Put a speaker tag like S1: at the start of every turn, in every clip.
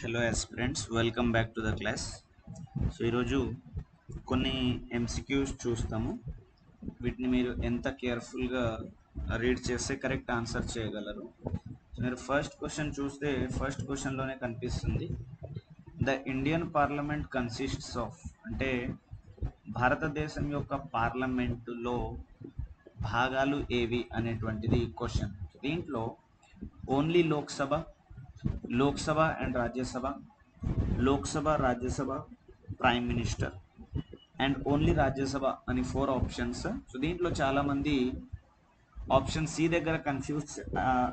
S1: Hello aspirants, welcome back to the class. So ఈరోజు కొన్ని MCQs చూస్తాము. వీటిని మీరు ఎంత కేర్ఫుల్గా రీడ్ చేస్తే కరెక్ట్ ఆన్సర్ చేయగలరు. సో మీరు ఫస్ట్ క్వశ్చన్ చూస్తే ఫస్ట్ క్వశ్చన్లోనే కనిపిస్తుంది, the Indian parliament consists of, అంటే భారతదేశం యొక్క పార్లమెంటులో భాగాలు ఏవి అనేటువంటిది క్వశ్చన్. దీంట్లో only Lok Sabha and Rajya Sabha, Lok Sabha, Rajya Sabha, prime minister and only Rajya Sabha అని 4 ఆప్షన్స్. సో దీంట్లో చాలామంది ఆప్షన్ సి దగ్గర కన్ఫ్యూజ్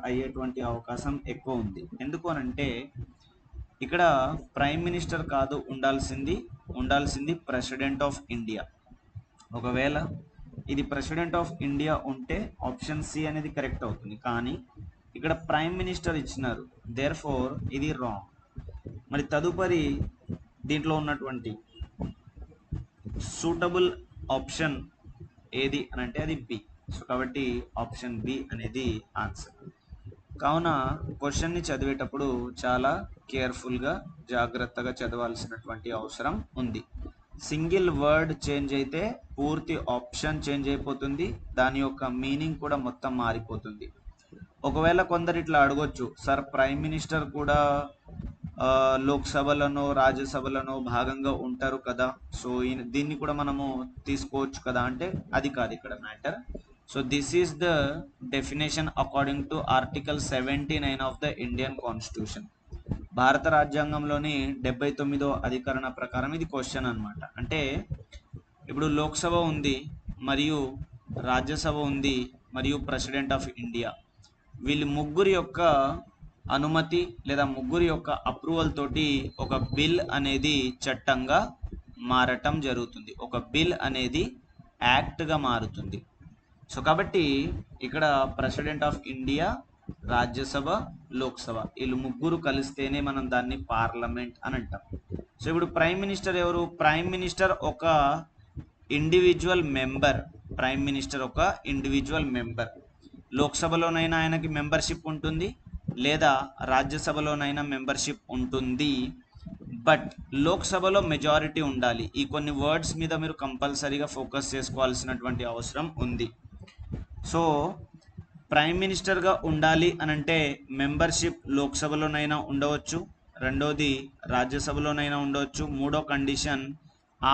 S1: అయ్యేటువంటి అవకాశం ఎక్కువ ఉంది. ఎందుకు అనంటే ఇక్కడ ప్రైమ్ మినిస్టర్ కాదు ఉండాల్సింది ప్రెసిడెంట్ ఆఫ్ ఇండియా. ఒకవేళ ఇది ప్రెసిడెంట్ ఆఫ్ ఇండియా ఉంటే ఆప్షన్ సి అనేది కరెక్ట్ అవుతుంది, కానీ ఇక్కడ ప్రైమ్ మినిస్టర్ ఇచ్చినారు, దేర్ ఫోర్ ఇది రాంగ్. మరి తదుపరి దీంట్లో ఉన్నటువంటి సూటబుల్ ఆప్షన్ ఏది అని అంటే అది బి. సో కాబట్టి ఆప్షన్ బి అనేది ఆన్సర్. కావున క్వశ్చన్ని చదివేటప్పుడు చాలా కేర్ఫుల్గా జాగ్రత్తగా చదవాల్సినటువంటి అవసరం ఉంది. సింగిల్ వర్డ్ చేంజ్ అయితే పూర్తి ఆప్షన్ చేంజ్ అయిపోతుంది, దాని యొక్క మీనింగ్ కూడా మొత్తం మారిపోతుంది. ఒకవేళ కొందరు ఇట్లా అడగొచ్చు, సార్ ప్రైమ్ మినిస్టర్ కూడా లోక్సభలను రాజ్యసభలను భాగంగా ఉంటారు కదా, సో దీన్ని కూడా మనము తీసుకోవచ్చు కదా అంటే అది కాదు ఇక్కడ matter. So this is the definition according to article 79 of the Indian constitution. భారత రాజ్యాంగంలోని 79వ అధికరణ ప్రకారం ఇది క్వశ్చన్ అనమాట. అంటే ఇప్పుడు లోక్సభ ఉంది, మరియు రాజ్యసభ ఉంది, మరియు ప్రెసిడెంట్ ఆఫ్ ఇండియా, వీళ్ళు ముగ్గురి యొక్క అనుమతి లేదా ముగ్గురి యొక్క అప్రూవల్ తోటి ఒక బిల్ అనేది చట్టంగా మారటం జరుగుతుంది, ఒక బిల్ అనేది యాక్ట్గా మారుతుంది. సో కాబట్టి ఇక్కడ president of India, Rajya Sabha, Lok Sabha వీళ్ళు ముగ్గురు కలిస్తేనే మనం దాన్ని పార్లమెంట్ అని అంటాం. సో ఇప్పుడు ప్రైమ్ మినిస్టర్ ఎవరు? ప్రైమ్ మినిస్టర్ ఒక ఇండివిజువల్ మెంబర్. ప్రైమ్ మినిస్టర్ ఒక ఇండివిజువల్ మెంబర్. లోక్సభలోనైనా ఆయనకి మెంబర్షిప్ ఉంటుంది, లేదా రాజ్యసభలోనైనా మెంబర్షిప్ ఉంటుంది. బట్ లోక్సభలో మెజారిటీ ఉండాలి. ఈ కొన్ని వర్డ్స్ మీద మీరు కంపల్సరీగా ఫోకస్ చేసుకోవాల్సినటువంటి అవసరం ఉంది. సో ప్రైమ్ మినిస్టర్గా ఉండాలి అని అంటే మెంబర్షిప్ లోక్సభలోనైనా ఉండవచ్చు, రెండోది రాజ్యసభలోనైనా ఉండవచ్చు, మూడో కండిషన్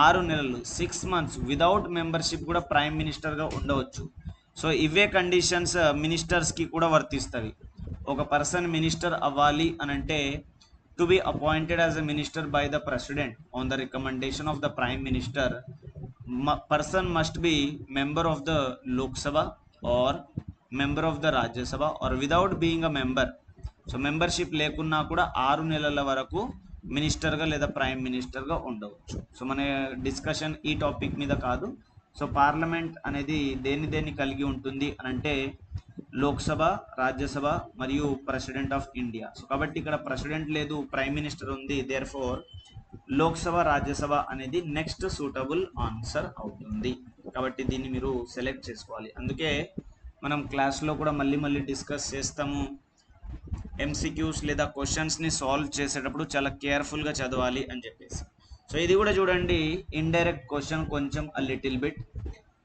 S1: 6 నెలలు 6 మంత్స్ వితౌట్ మెంబర్షిప్ కూడా ప్రైమ్ మినిస్టర్గా ఉండవచ్చు. సో ఇవే కండిషన్స్ మినిస్టర్స్కి కూడా వర్తిస్తవి. ఒక పర్సన్ మినిస్టర్ అవ్వాలి అని అంటే to be appointed as a minister by the president on the recommendation of the prime minister, person must be member of the Lok Sabha or member of the Rajya Sabha or without being a member. So membership లేకున్నా కూడా 6 నెలల వరకు మినిస్టర్గా లేదా prime మినిస్టర్గా ఉండవచ్చు. So మన discussion ఈ టాపిక్ మీద కాదు. సో పార్లమెంట్ అనేది దేన్ని కలిగి ఉంటుంది అని అంటే లోక్సభ, రాజ్యసభ మరియు ప్రెసిడెంట్ ఆఫ్ ఇండియా. సో కాబట్టి ఇక్కడ ప్రెసిడెంట్ లేదు, ప్రైమ్ మినిస్టర్ ఉంది, దేర్ ఫోర్ లోక్సభ, రాజ్యసభ అనేది నెక్స్ట్ సూటబుల్ ఆన్సర్ అవుతుంది. కాబట్టి దీన్ని మీరు సెలెక్ట్ చేసుకోవాలి. అందుకే మనం క్లాస్లో కూడా మళ్ళీ డిస్కస్ చేస్తాము, ఎంసీక్యూస్ లేదా క్వశ్చన్స్ని సాల్వ్ చేసేటప్పుడు చాలా కేర్ఫుల్గా చదవాలి అని చెప్పేసి. సో ఇది కూడా చూడండి, ఇండైరెక్ట్ క్వశ్చన్ కొంచెం a little bit.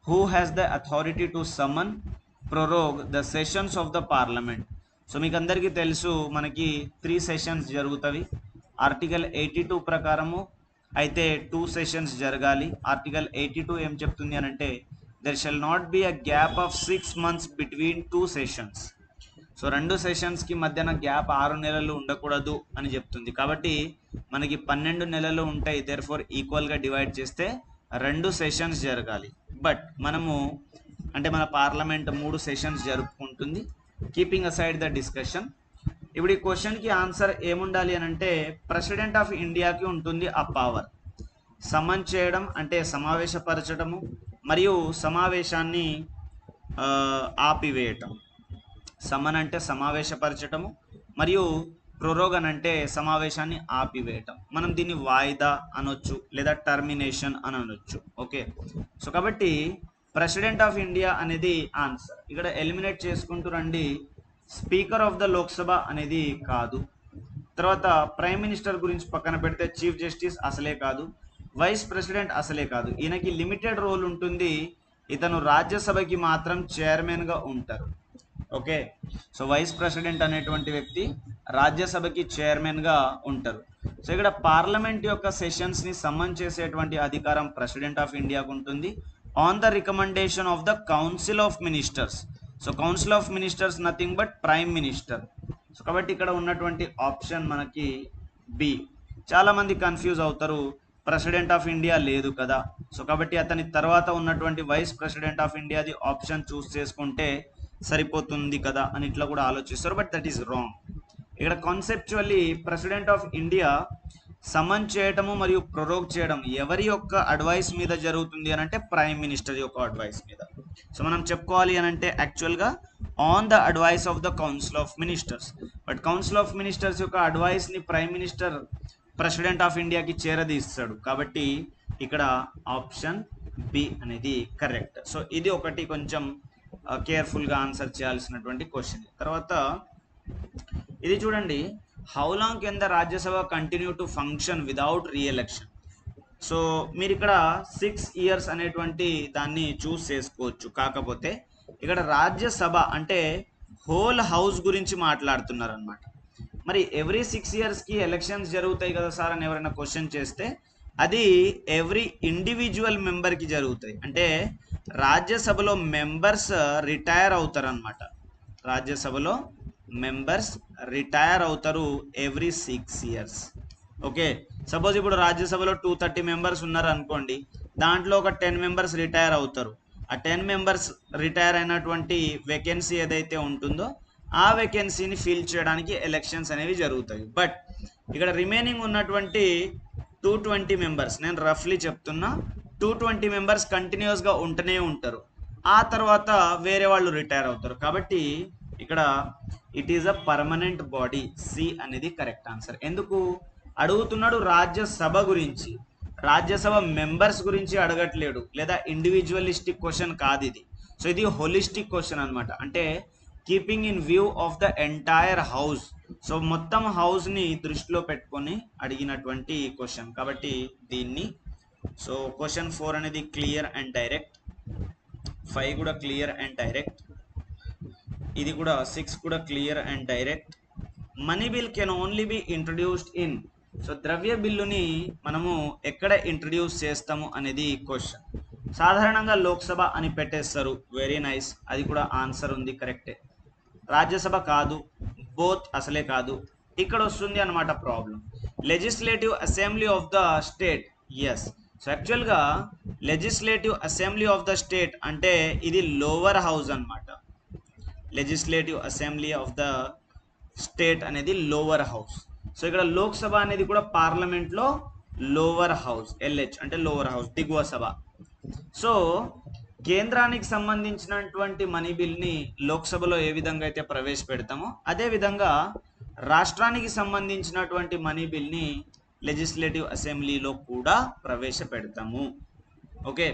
S1: Who has the authority to summon prorogue the sessions of the parliament? So మీకు అందరికీ తెలుసు, మనకి 3 సెషన్స్ జరుగుతాయి. ఆర్టికల్ 82 ప్రకారము అయితే 2 సెషన్స్ జరగాలి. ఆర్టికల్ 82 ఏం చెప్తుంది అని అంటే there shall not be a gap of 6 months between 2 sessions. So 2 సెషన్స్కి మధ్యన గ్యాప్ 6 నెలలు ఉండకూడదు అని చెప్తుంది. కాబట్టి మనకి 12 నెలలు ఉంటాయి, దేర్ ఫోర్ ఈక్వల్గా డివైడ్ చేస్తే 2 సెషన్స్ జరగాలి. బట్ మనము అంటే మన పార్లమెంట్ 3 సెషన్స్ జరుపుకుంటుంది. కీపింగ్ అసైడ్ ద డిస్కషన్, ఇప్పుడు ఈ క్వశ్చన్కి ఆన్సర్ ఏముండాలి అని అంటే ప్రెసిడెంట్ ఆఫ్ ఇండియాకి ఉంటుంది ఆ పవర్. సమన్ చేయడం అంటే సమావేశపరచడము, మరియు సమావేశాన్ని ఆపివేయటం. సమన్ అంటే సమావేశపరచటము, మరియు ప్రొరోగన్ అంటే సమావేశాన్ని ఆపివేయటం. మనం దీన్ని వాయిదా అనొచ్చు లేదా టర్మినేషన్ అని అనొచ్చు. ఓకే, సో కాబట్టి ప్రెసిడెంట్ ఆఫ్ ఇండియా అనేది ఆన్సర్. ఇక్కడ ఎలిమినేట్ చేసుకుంటూ రండి. స్పీకర్ ఆఫ్ ద లోక్సభ అనేది కాదు, తర్వాత ప్రైమ్ మినిస్టర్ గురించి పక్కన పెడితే చీఫ్ జస్టిస్ అసలే కాదు, వైస్ ప్రెసిడెంట్ అసలే కాదు, ఈయనకి లిమిటెడ్ రోల్ ఉంటుంది, ఇతను రాజ్యసభకి మాత్రం చైర్మన్ గా ఉంటారు. ఓకే, సో వైస్ ప్రెసిడెంట్ అనేటువంటి వ్యక్తి రాజ్యసభకి చైర్మన్ గా ఉంటారు. సో ఇక్కడ పార్లమెంట్ యొక్క సెషన్స్ ని సమన్ చేసేటువంటి అధికారం ప్రెసిడెంట్ ఆఫ్ ఇండియాకు ఉంటుంది on the recommendation of the council of ministers. So council of ministers nothing but prime minister. So కాబట్టి ఇక్కడ ఉన్నటువంటి ఆప్షన్ మనకి బి. చాలా మంది కన్ఫ్యూజ్ అవుతారు, ప్రెసిడెంట్ ఆఫ్ ఇండియా లేదు కదా, సో కాబట్టి అతని తర్వాత ఉన్నటువంటి వైస్ ప్రెసిడెంట్ ఆఫ్ ఇండియాది ఆప్షన్ చూస్ చేసుకుంటే సరిపోతుంది కదా అని ఇట్లా కూడా ఆలోచిస్తారు, బట్ దట్ ఈస్ రాంగ్. ఇక్కడ conceptually president of India summon చేయటము మరియు ప్రొరోగ్ చేయడం ఎవరి యొక్క అడ్వైస్ మీద జరుగుతుంది అని అంటే ప్రైమ్ మినిస్టర్ యొక్క అడ్వైస్ మీద. సో మనం చెప్పుకోవాలి అని అంటే యాక్చువల్గా on the advice of the council of ministers, but council of ministers యొక్క అడ్వైస్ ని ప్రైమ్ మినిస్టర్ ప్రెసిడెంట్ ఆఫ్ ఇండియాకి చేరదీస్తాడు. కాబట్టి ఇక్కడ ఆప్షన్ బి అనేది కరెక్ట్. సో ఇది ఒకటి కొంచెం కేర్ఫుల్గా ఆన్సర్ చేయాల్సినటువంటి క్వశ్చన్. తర్వాత ఇది చూడండి, how long can the Rajya Sabha continue to function without re-election. So మీరు ఇక్కడ 6 years అనేటువంటి దాన్ని చూస్ చేసుకోవచ్చు. కాకపోతే ఇక్కడ రాజ్యసభ అంటే హోల్ హౌస్ గురించి మాట్లాడుతున్నారు అనమాట. మరి ఎవ్రీ 6 yearsకి ఎలక్షన్స్ జరుగుతాయి కదా సార్ అని ఎవరైనా క్వశ్చన్ చేస్తే అది ఎవ్రీ ఇండివిజువల్ మెంబర్కి జరుగుతాయి. అంటే రాజ్యసభలో మెంబర్స్ రిటైర్ అవుతారు అనమాట. రాజ్యసభలో మెంబర్స్ రిటైర్ అవుతారు ఎవ్రీ 6 years. ఓకే, సపోజ్ ఇప్పుడు రాజ్యసభలో 230 మెంబర్స్ ఉన్నారు అనుకోండి, దాంట్లో ఒక 10 మెంబర్స్ రిటైర్ అవుతారు. ఆ 10 మెంబర్స్ రిటైర్ అయినటువంటి వేకెన్సీ ఏదైతే ఉంటుందో ఆ వేకెన్సీని ఫిల్ చేయడానికి ఎలక్షన్స్ అనేవి జరుగుతాయి. బట్ ఇక్కడ రిమైనింగ్ ఉన్నటువంటి 220 మెంబర్స్, నేను రఫ్లీ చెప్తున్నా, 220 మెంబర్స్ కంటిన్యూస్గా ఉంటూనే ఉంటారు. ఆ తర్వాత వేరే వాళ్ళు రిటైర్ అవుతారు. కాబట్టి ఇక్కడ it is a permanent body. C అనేది కరెక్ట్ ఆన్సర్. ఎందుకు అడుగుతున్నాడు? రాజ్యసభ గురించి, రాజ్యసభ మెంబర్స్ గురించి అడగట్లేడు, లేదా ఇండివిజువలిస్టిక్ క్వశ్చన్ కాదు ఇది. సో ఇది హోలిస్టిక్ క్వశ్చన్ అనమాట. అంటే keeping in view of the entire house. So మొత్తం హౌస్ని దృష్టిలో పెట్టుకొని అడిగినటువంటి క్వశ్చన్. కాబట్టి దీన్ని, సో క్వశ్చన్ 4 అనేది క్లియర్ అండ్ డైరెక్ట్, 5 కూడా క్లియర్ అండ్ డైరెక్ట్, ఇది కూడా 6 కూడా clear and direct. Money bill can only be introduced in. So ద్రవ్య బిల్లుని మనము ఎక్కడ ఇంట్రడ్యూస్ చేస్తాము అనేది క్వశ్చన్. సాధారణంగా లోక్సభ అని పెట్టేస్తారు. వెరీ నైస్, అది కూడా ఆన్సర్ ఉంది, కరెక్టే. రాజ్యసభ కాదు, బోత్ అసలే కాదు. ఇక్కడ వస్తుంది అనమాట problem. Legislative assembly of the state. Yes, so యాక్చువల్గా legislative assembly of the state అంటే ఇది లోవర్ హౌస్ అనమాట. Legislative assembly of the state అనేది లోవర్ హౌస్. సో ఇక్కడ లోక్సభ అనేది కూడా పార్లమెంట్లో లోవర్ హౌస్. ఎల్హెచ్ అంటే లోవర్ హౌస్, దిగువ సభ. సో కేంద్రానికి సంబంధించినటువంటి మనీ బిల్ని లోక్సభలో ఏ విధంగా అయితే ప్రవేశపెడతామో అదే విధంగా రాష్ట్రానికి సంబంధించినటువంటి మనీ బిల్ని లెజిస్లేటివ్ అసెంబ్లీలో కూడా ప్రవేశపెడతాము. ఓకే,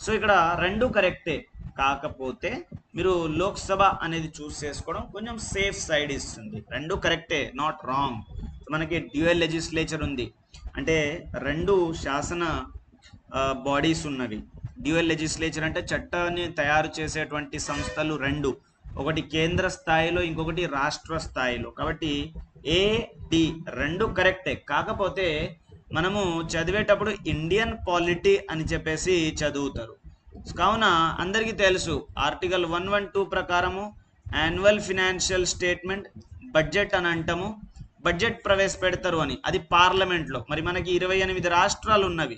S1: సో ఇక్కడ రెండు కరెక్టే. కాకపోతే మీరు లోక్సభ అనేది చూస్ చేసుకోవడం కొంచెం సేఫ్ సైడ్ ఇస్తుంది. రెండు కరెక్టే, నాట్ రాంగ్. మనకి డ్యూయల్ లెజిస్లేచర్ ఉంది, అంటే రెండు శాసన బాడీస్ ఉన్నవి. డ్యూయల్ లెజిస్లేచర్ అంటే చట్టాన్ని తయారు చేసేటువంటి సంస్థలు రెండు, ఒకటి కేంద్ర స్థాయిలో, ఇంకొకటి రాష్ట్ర స్థాయిలో. కాబట్టి ఏ డి రెండు కరెక్టే. కాకపోతే మనము చదివేటప్పుడు ఇండియన్ పాలిటీ అని చెప్పేసి చదువుతారు. కావున అందరికీ తెలుసు ఆర్టికల్ 112 ప్రకారము యాన్యువల్ ఫినాన్షియల్ స్టేట్మెంట్ బడ్జెట్ అని అంటాము. బడ్జెట్ ప్రవేశపెడతారు అని, అది పార్లమెంట్లో. మరి మనకి 28 రాష్ట్రాలు ఉన్నవి.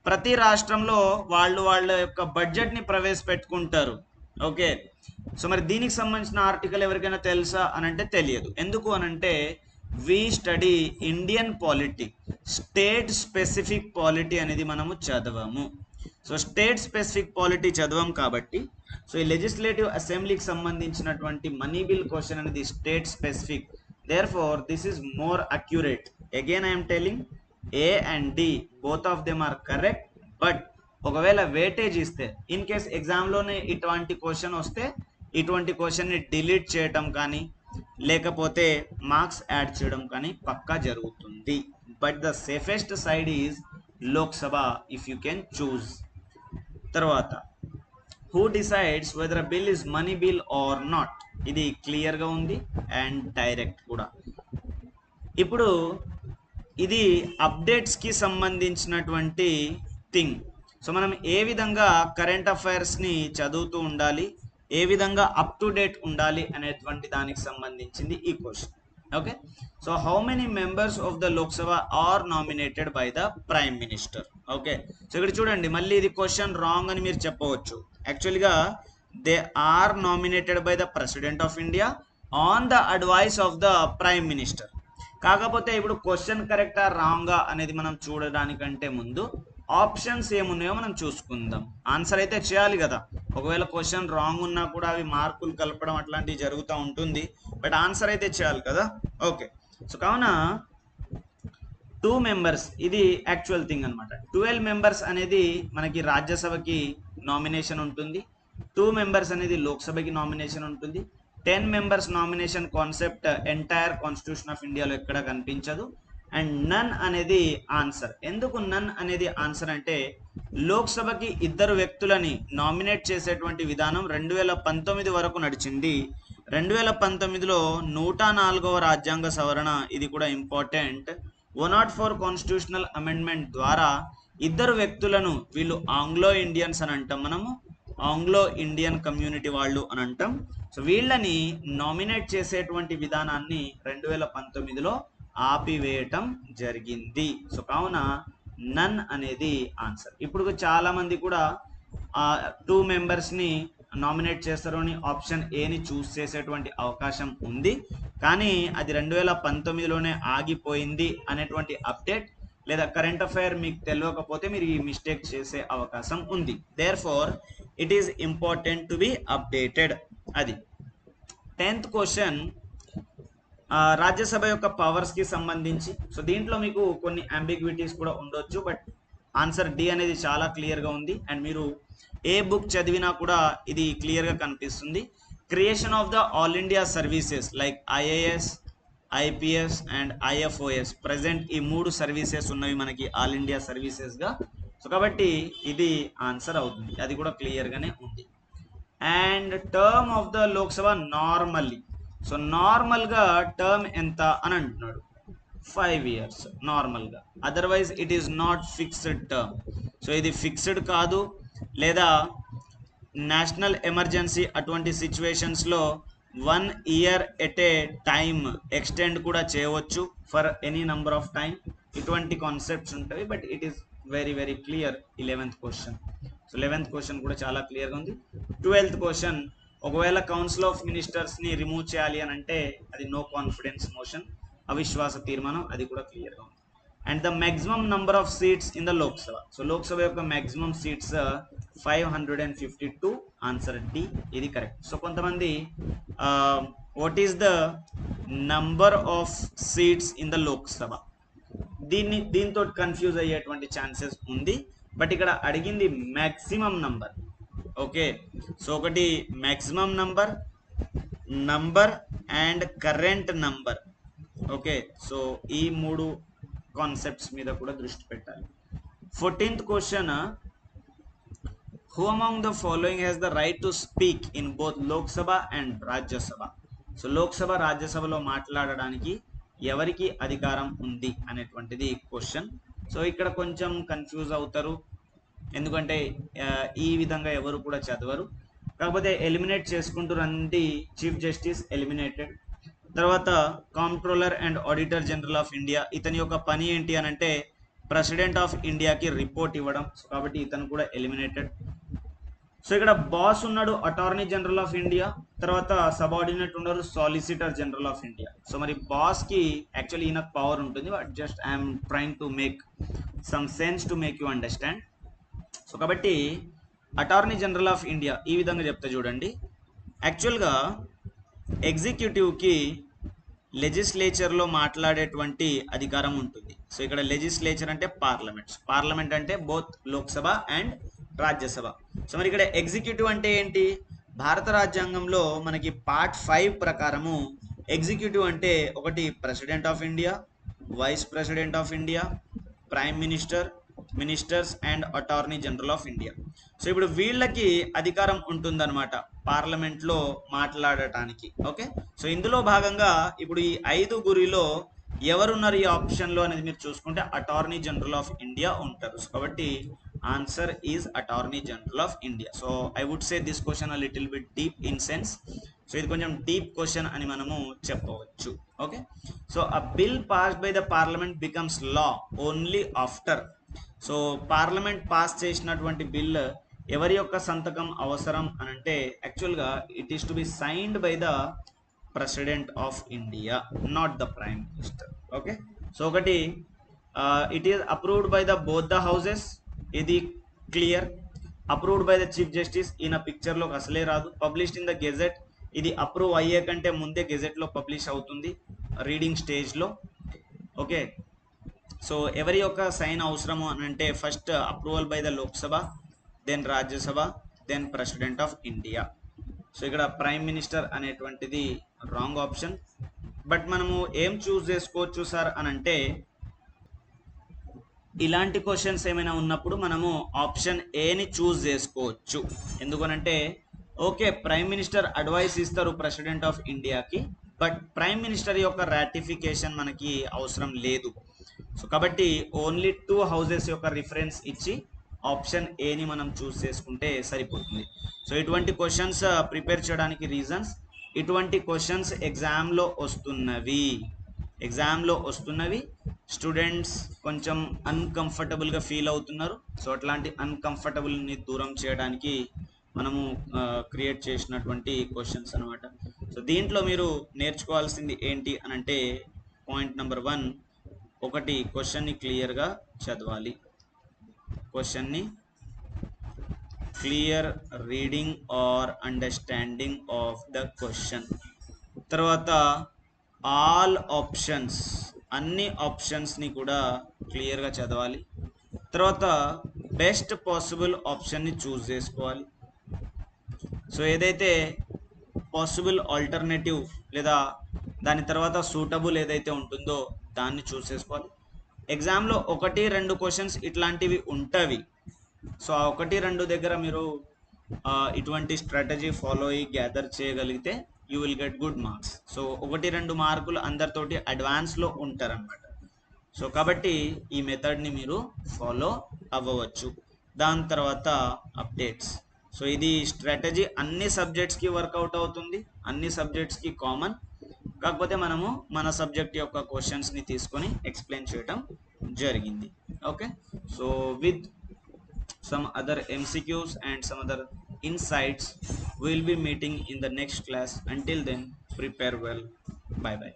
S1: ప్రతి రాష్ట్రంలో వాళ్ళ యొక్క బడ్జెట్ని ప్రవేశపెట్టుకుంటారు. ఓకే, సో మరి దీనికి సంబంధించిన ఆర్టికల్ ఎవరికైనా తెలుసా అని అంటే తెలియదు. ఎందుకు అనంటే we study Indian polity, state specific polity అనేది మనము చదవము. సో స్టేట్ స్పెసిఫిక్ పాలిటీ చదవం కాబట్టి, సో ఈ లెజిస్లేటివ్ అసెంబ్లీకి సంబంధించినటువంటి మనీ బిల్ క్వశ్చన్ అనేది state specific. therefore this is more accurate. again I am telling A and D both of them are correct. but ఒకవేళ వెయిటేజ్ ఇస్తే, ఇన్ కేస్ ఎగ్జామ్లోనే ఇటువంటి question వస్తే ఇటువంటి క్వశ్చన్ని డిలీట్ చేయటం కానీ లేకపోతే మార్క్స్ యాడ్ చేయడం కానీ పక్కా జరుగుతుంది. But the safest side is Lok Sabha if you can choose. తర్వాత who decides whether bill is money bill or not, ఇది క్లియర్గా ఉంది అండ్ డైరెక్ట్ కూడా. ఇప్పుడు ఇది అప్డేట్స్కి సంబంధించినటువంటి థింగ్. సో మనం ఏ విధంగా కరెంట్ అఫైర్స్ని చదువుతూ ఉండాలి, ఏ విధంగా అప్ టు డేట్ ఉండాలి అనేటువంటి దానికి సంబంధించింది ఈ question. Okay, so how many members of the Lok Sabha are nominated by the prime minister. Okay, so ఇక్కడ చూడండి, మళ్ళీ ఇది క్వశ్చన్ రాంగ్ అని మీరు చెప్పవచ్చు. యాక్చువల్గా they are nominated by the president of India on the advice of the prime minister. కాకపోతే ఇప్పుడు క్వశ్చన్ కరెక్టా రాంగా అనేది మనం చూడడానికంటే ముందు ఆప్షన్స్ ఏమున్నాయో మనం చూసుకుందాం. ఆన్సర్ అయితే చేయాలి కదా, ఒకవేళ క్వశ్చన్ రాంగ్ ఉన్నా కూడా అవి మార్కులు కలపడం అట్లాంటివి జరుగుతూ ఉంటుంది, బట్ ఆన్సర్ అయితే చేయాలి కదా. ఓకే, సో కావున 2 మెంబర్స్ ఇది యాక్చువల్ థింగ్ అనమాట. 12 మెంబర్స్ అనేది మనకి రాజ్యసభకి నామినేషన్ ఉంటుంది, 2 మెంబర్స్ అనేది లోక్సభకి నామినేషన్ ఉంటుంది. 10 members nomination concept entire constitution of ఇండియాలో ఎక్కడ కనిపించదు. అండ్ నన్ అనేది ఆన్సర్. ఎందుకు నన్ అనేది ఆన్సర్ అంటే లోక్సభకి 2 వ్యక్తులని నామినేట్ చేసేటువంటి విధానం 2019 వరకు నడిచింది. 2019లో 104వ రాజ్యాంగ సవరణ, ఇది కూడా ఇంపార్టెంట్, 104 కాన్స్టిట్యూషనల్ అమెండ్మెంట్ ద్వారా 2 వ్యక్తులను, వీళ్ళు ఆంగ్లో ఇండియన్స్ అని అంటాం మనము, ఆంగ్లో ఇండియన్ కమ్యూనిటీ వాళ్ళు అని అంటాం. సో వీళ్ళని నామినేట్ చేసేటువంటి విధానాన్ని 2019లో ఆపివేయటం జరిగింది. సో కావున నన్ అనేది ఆన్సర్. ఇప్పుడు చాలా మంది కూడా 2 మెంబర్స్ని నామినేట్ చేస్తారు అని ఆప్షన్ ఏని చూస్ చేసేటువంటి అవకాశం ఉంది, కానీ అది 2019లోనే ఆగిపోయింది అనేటువంటి అప్డేట్ లేదా కరెంట్ అఫైర్ మీకు తెలియకపోతే మీరు ఈ మిస్టేక్ చేసే అవకాశం ఉంది. Therefore it is important to be updated. అది 10th క్వశ్చన్ రాజ్యసభ యొక్క పవర్స్కి సంబంధించి. సో దీంట్లో మీకు కొన్ని అంబిగ్విటీస్ కూడా ఉండొచ్చు, బట్ ఆన్సర్ డి అనేది చాలా క్లియర్గా ఉంది. అండ్ మీరు ఏ బుక్ చదివినా కూడా ఇది క్లియర్గా కనిపిస్తుంది. Creation of the all India services like IAS, IPS and IFOS, present ఈ 3 సర్వీసెస్ ఉన్నవి మనకి ఆల్ ఇండియా సర్వీసెస్గా. సో కాబట్టి ఇది ఆన్సర్ అవుతుంది, అది కూడా క్లియర్గానే ఉంది. And term of the Lok Sabha normally, so నార్మల్గా టర్మ్ ఎంత అని అంటున్నాడు, 5 years నార్మల్గా. Otherwise it is not fixed term. So ఇది ఫిక్స్డ్ కాదు, లేదా నేషనల్ ఎమర్జెన్సీ అటువంటి సిచ్యువేషన్స్లో 1 year at a time extend కూడా చేయవచ్చు for any number of time. ఇటువంటి కాన్సెప్ట్స్ ఉంటాయి, but it is very very clear. 11th question. So 11th question కూడా చాలా క్లియర్గా ఉంది. 12th క్వశ్చన్, ఒకవేళ కౌన్సిల్ ఆఫ్ మినిస్టర్స్ని రిమూవ్ చేయాలి అని అంటే అది నో కాన్ఫిడెన్స్ మోషన్, అవిశ్వాస తీర్మానం, అది కూడా క్లియర్గా ఉంది. And the maximum number of seats in the Lok Sabha. So Lok Sabha యొక్క మ్యాక్సిమం సీట్స్ 552, ఆన్సర్ డి, ఇది కరెక్ట్. సో కొంతమంది what is the number of seats in the Lok Sabha, దీంతో కన్ఫ్యూజ్ అయ్యేటువంటి ఛాన్సెస్ ఉంది, బట్ ఇక్కడ అడిగింది మ్యాక్సిమం నంబర్. ఓకే, సో ఒకటి maximum number and current number. Okay, so ఈ 3 కాన్సెప్ట్స్ మీద కూడా దృష్టి పెట్టాలి. 14th question, who among the following has the right to speak in both Lok Sabha and Rajya Sabha. So Lok Sabha రాజ్యసభలో మాట్లాడడానికి ఎవరికి అధికారం ఉంది అనేటువంటిది క్వశ్చన్. సో ఇక్కడ కొంచెం కన్ఫ్యూజ్ అవుతారు, ఎందుకంటే ఈ విధంగా ఎవరు కూడా చదవరు. కాకపోతే ఎలిమినేట్ చేసుకుంటూ రండి. Chief justice eliminated. తర్వాత comptroller and auditor general of India, ఇతని యొక్క పని ఏంటి అని అంటే ప్రెసిడెంట్ ఆఫ్ ఇండియాకి రిపోర్ట్ ఇవ్వడం. సో కాబట్టి ఇతను కూడా ఎలిమినేటెడ్. సో ఇక్కడ బాస్ ఉన్నాడు అటార్నీ జనరల్ ఆఫ్ ఇండియా, తర్వాత సబార్డినేట్ ఉన్నారు solicitor general of India. So మరి బాస్కి యాక్చువల్లీ ఈయనకు పవర్ ఉంటుంది, but just I'm trying to make some sense to make you understand. So కాబట్టి అటార్నీ జనరల్ ఆఫ్ ఇండియా ఈ విధంగా చెప్తే చూడండి, యాక్చువల్గా ఎగ్జిక్యూటివ్కి లెజిస్లేచర్లో మాట్లాడేటువంటి అధికారం ఉంటుంది. సో ఇక్కడ లెజిస్లేచర్ అంటే పార్లమెంట్ అంటే both Lok Sabha and Rajya Sabha. So మరి ఇక్కడ ఎగ్జిక్యూటివ్ అంటే ఏంటి, భారత రాజ్యాంగంలో మనకి పార్ట్ 5 ప్రకారము ఎగ్జిక్యూటివ్ అంటే ఒకటి president of India, vice president of India, prime minister, ministers and attorney general of India. So ఇప్పుడు వీళ్ళకి అధికారం ఉంటుందన్నమాట పార్లమెంట్లో మాట్లాడటానికి. ఓకే, సో ఇందులో భాగంగా ఇప్పుడు ఈ 5గురిలో ఎవరున్నారు ఈ ఆప్షన్లో అనేది మీరు చూసుకుంటే అటార్నీ జనరల్ ఆఫ్ ఇండియా ఉంటారు. సో కాబట్టి answer is attorney general of India. So I would say this question a little bit deep in sense. So ఇది కొంచెం డీప్ క్వశ్చన్ అని మనము చెప్పవచ్చు. Okay, so a bill passed by the parliament becomes law only after. So parliament pass చేసినటువంటి bill ఎవరి యొక్క సంతకం అవసరం అని అంటే యాక్చువల్గా it is to be signed by the president of India, not the prime minister. Okay, so ఒకటి it is approved by the both the houses, ఇది క్లియర్. Approved by the chief justice, ఈయన పిక్చర్లోకి అసలే రాదు. పబ్లిష్డ్ ఇన్ ద గెజెట్, ఇది approve అయ్యే కంటే ముందే గెజెట్లో పబ్లిష్ అవుతుంది రీడింగ్ స్టేజ్లో. ఓకే, సో ఎవరి యొక్క సైన్ అవసరము అని అంటే first approval by the Lok Sabha, then Rajya Sabha, then president of India. So ఇక్కడ ప్రైమ్ మినిస్టర్ అనేటువంటిది రాంగ్ ఆప్షన్. బట్ మనము ఏం చూస్ చేసుకోవచ్చు సార్ అని అంటే ఇలాంటి క్వశ్చన్స్ ఏమైనా ఉన్నప్పుడు మనము ఆప్షన్ ఏని చూస్ చేసుకోవచ్చు. ఎందుకనంటే ఓకే, ప్రైమ్ మినిస్టర్ అడ్వైస్ ఇస్తారు ప్రెసిడెంట్ ఆఫ్ ఇండియాకి, బట్ ప్రైమ్ మినిస్టర్ యొక్క రాటిఫికేషన్ మనకి అవసరం లేదు. సో కాబట్టి ఓన్లీ 2 హౌసెస్ యొక్క రిఫరెన్స్ ఇచ్చి ఆప్షన్ ఏని మనం చూస్ చేసుకుంటే సరిపోతుంది. సో ఇటువంటి క్వశ్చన్స్ ప్రిపేర్ చేయడానికి రీజన్స్, ఇటువంటి క్వశ్చన్స్ ఎగ్జామ్లో వస్తున్నవి స్టూడెంట్స్ కొంచెం అన్కంఫర్టబుల్గా ఫీల్ అవుతున్నారు. సో అట్లాంటి అన్కంఫర్టబుల్ని దూరం చేయడానికి మనము క్రియేట్ చేసినటువంటి క్వశ్చన్స్ అనమాట. సో దీంట్లో మీరు నేర్చుకోవాల్సింది ఏంటి అని అంటే పాయింట్ నెంబర్ 1, ఒకటి క్వశ్చన్ని క్లియర్గా చదవాలి. క్వశ్చన్ని clear reading or understanding of the question. తర్వాత ఆల్ ఆప్షన్స్, అన్ని ఆప్షన్స్ని కూడా క్లియర్గా చదవాలి. తర్వాత బెస్ట్ పాసిబుల్ ఆప్షన్ని చూస్ చేసుకోవాలి. సో ఏదైతే పాసిబుల్ ఆల్టర్నేటివ్ లేదా దాని తర్వాత సూటబుల్ ఏదైతే ఉంటుందో దాన్ని చూస్ చేసుకోవాలి. ఎగ్జామ్లో 1-2 క్వశ్చన్స్ ఇట్లాంటివి ఉంటవి. సో ఆ 1-2 దగ్గర మీరు ఇటువంటి స్ట్రాటజీ ఫాలో అయ్యి గ్యాదర్ చేయగలిగితే you will get good marks. So 1-2 మార్కులు అందరితోటి అడ్వాన్స్లో ఉంటారనమాట. సో కాబట్టి ఈ మెథడ్ని మీరు ఫాలో అవ్వవచ్చు. దాని తర్వాత అప్డేట్స్. సో ఇది స్ట్రాటజీ అన్ని సబ్జెక్ట్స్కి వర్కౌట్ అవుతుంది, అన్ని సబ్జెక్ట్స్కి కామన్. కాకపోతే మనము మన సబ్జెక్ట్ యొక్క క్వశ్చన్స్ని తీసుకొని ఎక్స్ప్లెయిన్ చేయటం జరిగింది. Okay, so with some other MCQs and some other insights, we will be meeting in the next class. Until then, prepare well. Bye bye.